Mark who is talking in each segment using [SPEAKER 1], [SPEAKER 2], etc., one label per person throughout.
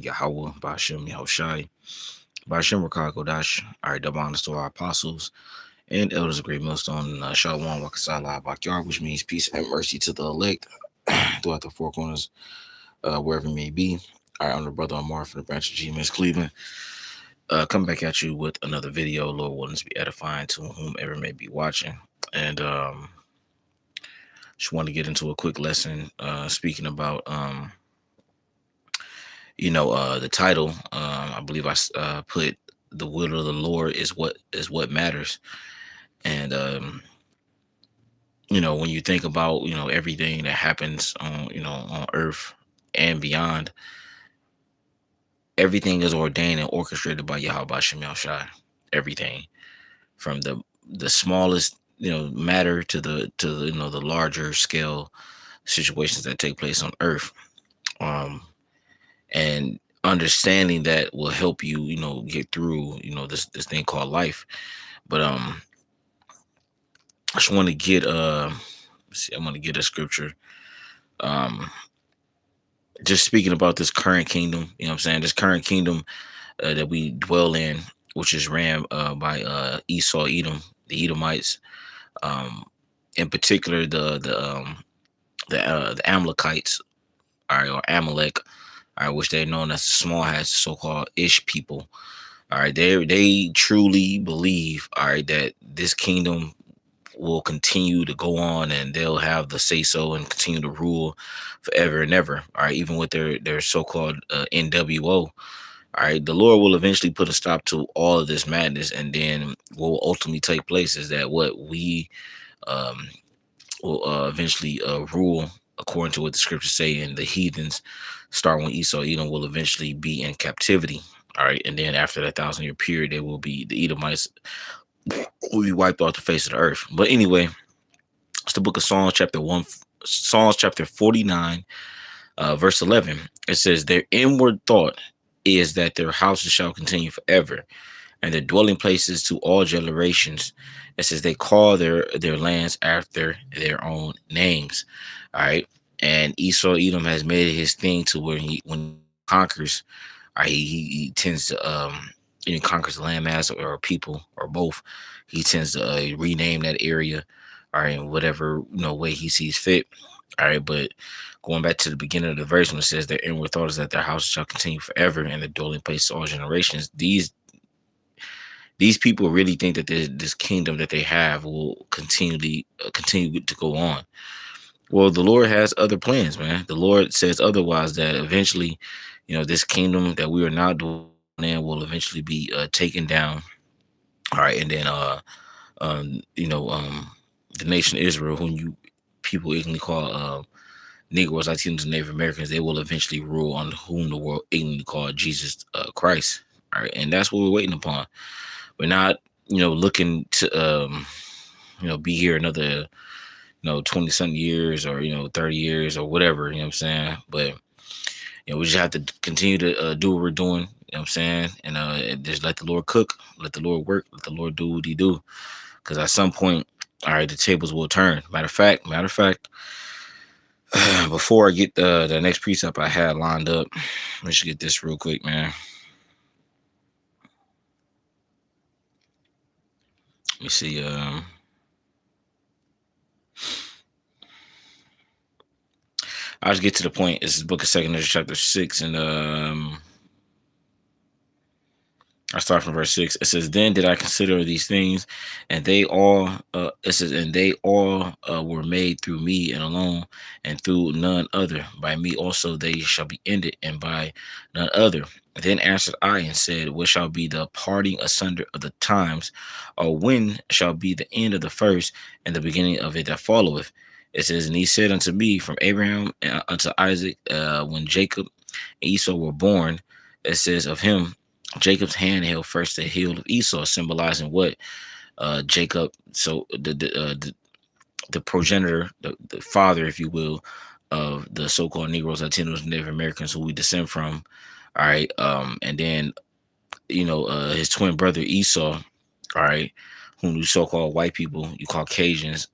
[SPEAKER 1] Yahweh, Bashem, Yahushai, Bashem Rakah Kodash, all right, double honors to our apostles and elders of Great Millstone, Shalom, Wakasala, Bakyar, which means peace and mercy to the elect throughout the four corners, wherever it may be. All right, I'm the brother Amar from the branch of GMS Cleveland. Come back at you with another video. Lord willing to be edifying to whomever may be watching. And just want to get into a quick lesson speaking about the title. I believe I put the will of the Lord is what matters. And when you think about everything that happens on earth and beyond, everything is ordained and orchestrated by Yahweh Shem Shai. Everything from the smallest matter to the the larger scale situations that take place on earth. Um, and understanding that will help you get through this thing called life. But I just want to get see, I'm going to get a scripture. um just speaking about this current kingdom, what I'm saying, this current kingdom that we dwell in, which is ran by Esau, Edom, the Edomites, um in particular the Amalekites, all right, or Amalek, all right, which they're known as the small hats, so-called Ish people. All right, they truly believe, all right, that this kingdom will continue to go on and they'll have the say so and continue to rule forever and ever. All right, even with their so-called NWO. All right, the Lord will eventually put a stop to all of this madness, and then what will ultimately take place is that what we um, will eventually rule according to what the scriptures say, and the heathens, starting with Esau, Edom, will eventually be in captivity. All right, and then after that 1,000 year period, they will be the Edomites will be wiped off the face of the earth. But anyway, it's the book of Psalms, chapter 1, Psalms, chapter 49, verse 11. It says, their inward thought is that their houses shall continue forever, and their dwelling places to all generations. It says they call their lands after their own names. All right. And Esau Edom has made it his thing to where when he conquers, he tends to conquers the landmass or people or both. He tends to rename that area, all right, in whatever way he sees fit. All right, but going back to the beginning of the verse when it says their inward thought is that their house shall continue forever and the dwelling place to all generations. These people really think that this kingdom that they have will continue to go on. Well, the Lord has other plans, man. The Lord says otherwise, that eventually, this kingdom that we are not dwelling in will eventually be taken down. All right, and then um, you know, um, the nation of Israel, whom you people ignorantly call Negroes, Latinos, and Native Americans, they will eventually rule on whom the world ignorantly called Jesus Christ. All right, and that's what we're waiting upon. We're not, looking to, be here another, 20 something years or, 30 years or whatever, what I'm saying? But, we just have to continue to do what we're doing, what I'm saying? And just let the Lord cook, let the Lord work, let the Lord do what he do. Because at some point, all right, the tables will turn. Matter of fact, before I get the next precept I had lined up, let me get this real quick, man. Let me see. I'll just get to the point. This is the book of 2 Ezra chapter 6, and I start from verse 6. It says, then did I consider these things, and they all it says, and they all were made through me and alone, and through none other. By me also they shall be ended, and by none other. Then answered I and said, what shall be the parting asunder of the times, or when shall be the end of the first, and the beginning of it that followeth? It says, and he said unto me, from Abraham unto Isaac, when Jacob and Esau were born, it says of him, Jacob's hand held first the heel of Esau, symbolizing what? Jacob, so the progenitor, the father, if you will, of the so-called Negroes, Latinos, Native Americans who we descend from. All right. And then, his twin brother Esau, all right, whom you so-called white people, you Caucasians,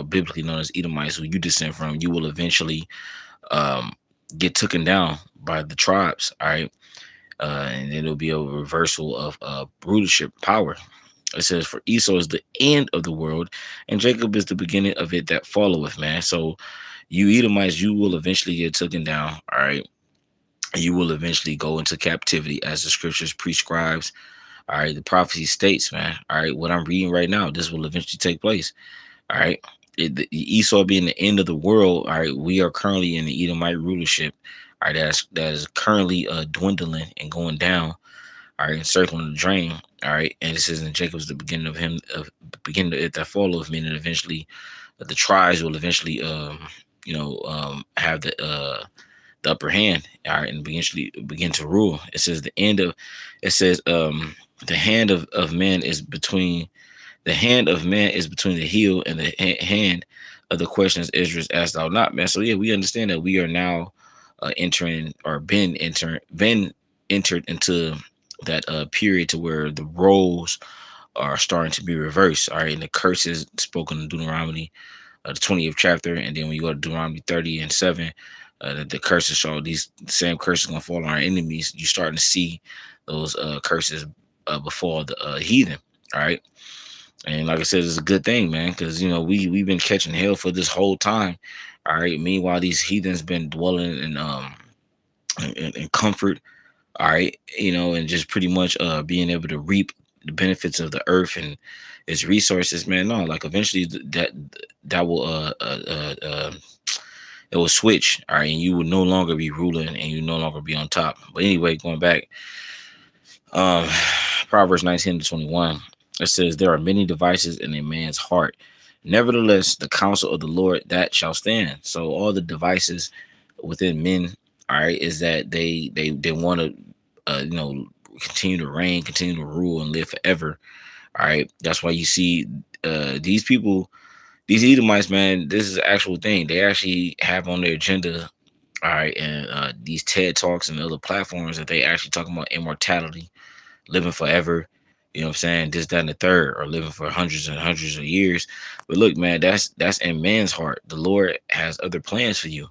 [SPEAKER 1] biblically known as Edomites, who you descend from, you will eventually get taken down by the tribes. All right. And then it'll be a reversal of rulership power. It says, for Esau is the end of the world, and Jacob is the beginning of it that followeth, man. So you Edomites, you will eventually get taken down. All right. You will eventually go into captivity as the scriptures prescribes. All right. The prophecy states, man. All right. What I'm reading right now, this will eventually take place. All right. Esau being the end of the world. All right. We are currently in the Edomite rulership. All right. That is currently dwindling and going down. All right. Encircling the drain. All right. And it says in Jacob's the beginning of him, of beginning of it that followeth, meaning eventually the tribes will eventually, have the upper hand. All right. And eventually begin to rule. It says the end of, it says, the hand of man is between the hand of man is between the heel and the hand of the questions Israel asked thou not, man. So yeah, we understand that we are now entering or been entered into that period to where the roles are starting to be reversed. All right, and the curses spoken in Deuteronomy, the 20th chapter, and then when you go to Deuteronomy 30 and 7, the curses show these same curses gonna fall on our enemies. You're starting to see those curses before the heathen. All right. And like I said, it's a good thing, man, because we've been catching hell for this whole time. All right. Meanwhile, these heathens been dwelling in comfort. All right, and just pretty much being able to reap the benefits of the earth and its resources, man. No, like eventually that will it will switch. All right, and you will no longer be ruling and you no longer be on top. But anyway, going back, um, Proverbs 19-21. It says, there are many devices in a man's heart. Nevertheless, the counsel of the Lord that shall stand. So all the devices within men, all right, is that they want to, continue to reign, continue to rule, and live forever. All right, that's why you see these people, these Edomites, man. This is an actual thing. They actually have on their agenda. All right, and these TED talks and other platforms that they actually talking about immortality, living forever. You know what I'm saying? This, that, and the third, or living for hundreds and hundreds of years. But look, man, that's in man's heart. The Lord has other plans for you.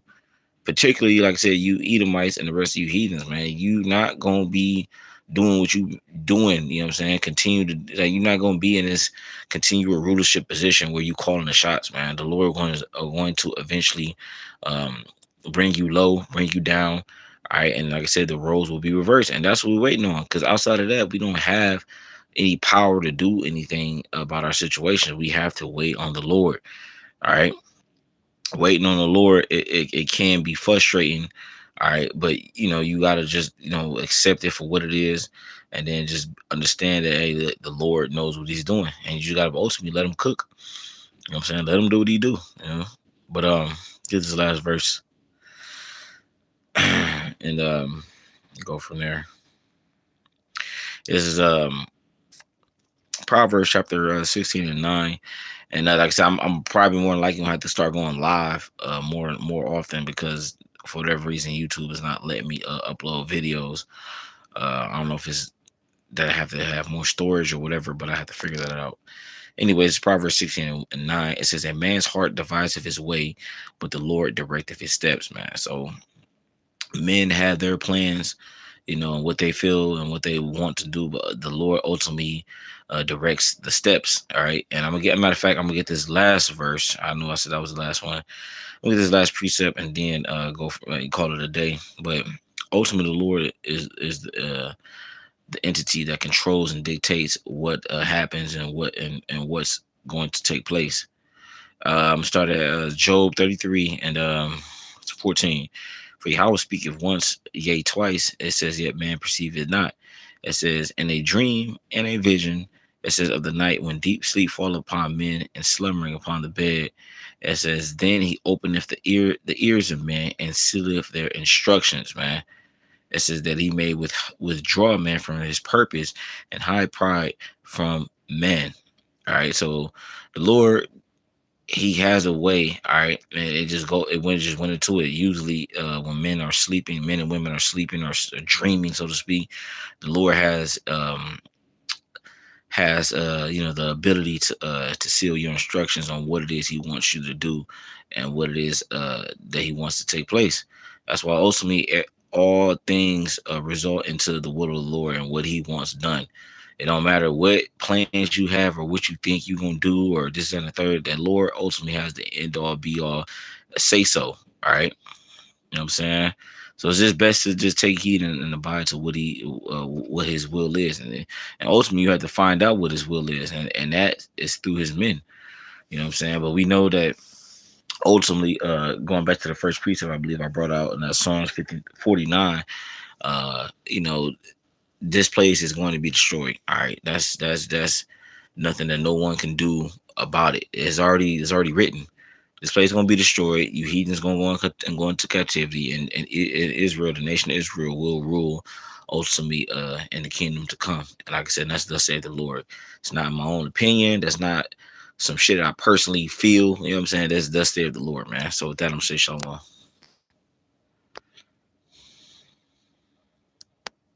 [SPEAKER 1] Particularly, like I said, you Edomites and the rest of you heathens, man. You not gonna be doing what you doing. You know what I'm saying? Continue to, like, you're not gonna be in this continual rulership position where you calling the shots, man. The Lord going to eventually bring you low, bring you down. All right, and like I said, the roles will be reversed, and that's what we're waiting on. Because outside of that, we don't have any power to do anything about our situation. We have to wait on the Lord. All right, waiting on the Lord, it can be frustrating. All right, but you gotta just accept it for what it is, and then just understand that, hey, the Lord knows what He's doing, and you just gotta ultimately let Him cook. You know what I'm saying? Let Him do what He do. But get this last verse, and go from there. This is Proverbs chapter 16-9. And like I said, I'm probably more likely gonna have to start going live more often, because for whatever reason YouTube is not letting me upload videos. I don't know if it's that I have to have more storage or whatever, but I have to figure that out. Anyways, Proverbs 16:9. It says, a man's heart deviseth his way, but the Lord directeth his steps, man. So men have their plans, what they feel and what they want to do, but the Lord ultimately directs the steps. All right, and I'm gonna get. Matter of fact, I'm gonna get this last verse. I know I said that was the last one. Look at this last precept, and then go for, call it a day. But ultimately, the Lord is the entity that controls and dictates what happens and what's going to take place. Start at Job 33 and 14. For Yahweh speaketh once, yea, twice. It says, yet man perceiveth not. It says, in a dream and a vision. It says, of the night when deep sleep fall upon men and slumbering upon the bed. It says, then he openeth the ears of men and sealeth their instructions, man. It says that he may withdraw man from his purpose and hide pride from men. All right, so the Lord, He has a way. All right, and it went into it. Usually when men are sleeping, men and women are sleeping or dreaming, so to speak, the Lord has the ability to seal your instructions on what it is He wants you to do and what it is that He wants to take place. That's why ultimately all things result into the will of the Lord and what He wants done. It don't matter what plans you have or what you think you're gonna do or this and the third. That Lord ultimately has the end all be all say so. All right, you know what I'm saying? So it's just best to just take heed and abide to what His will is, and ultimately you have to find out what His will is, and that is through His men. You know what I'm saying? But we know that ultimately, going back to the first precept, I believe I brought out in that Psalms 49. You know, this place is going to be destroyed. All right, that's nothing that no one can do about it. It's already written. This place is going to be destroyed. You heathens going to go into captivity, and Israel, the nation of Israel, will rule ultimately in the kingdom to come. And like I said, that's thus saith the Lord. It's not my own opinion. That's not some shit I personally feel. You know what I'm saying? That's thus saith the Lord, man. So with that, I'm saying shalom.